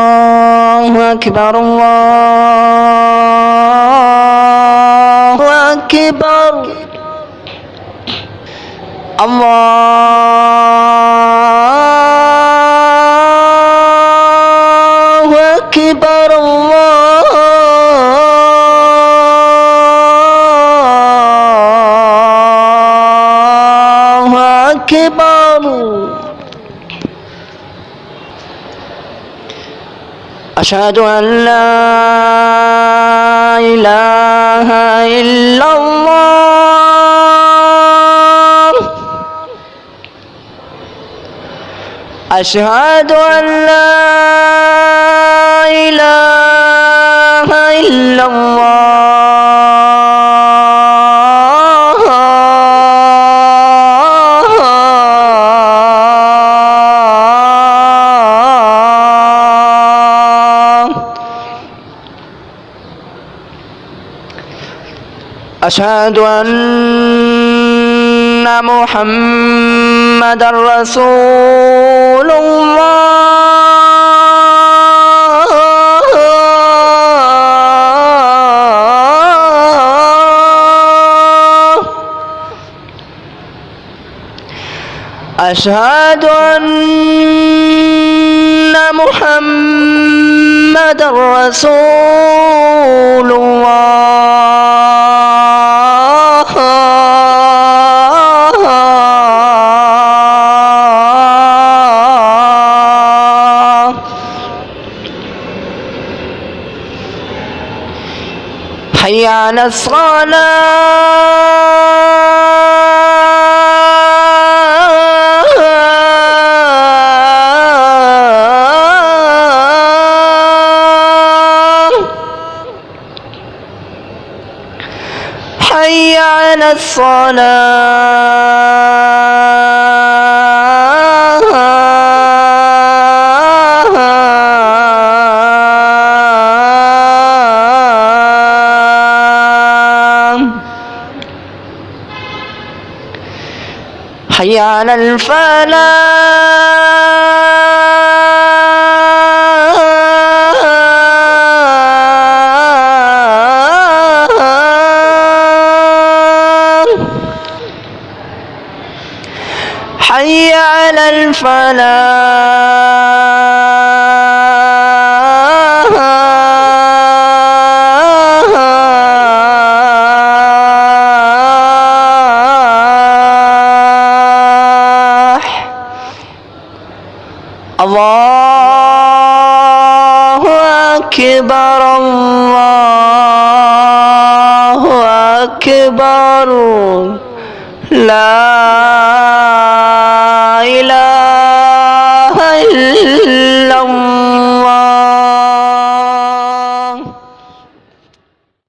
الله أكبر الله أكبر الله أكبر الله أكبر أشهد أن لا إله إلا الله أشهد أن لا إله إلا الله أشهد أن محمدًا رسول الله أشهد أن محمدًا رسول الله حي على الصلاة حي على الصلاة حي على الفلاح حي على الفلاح الله أكبر الله أكبر لا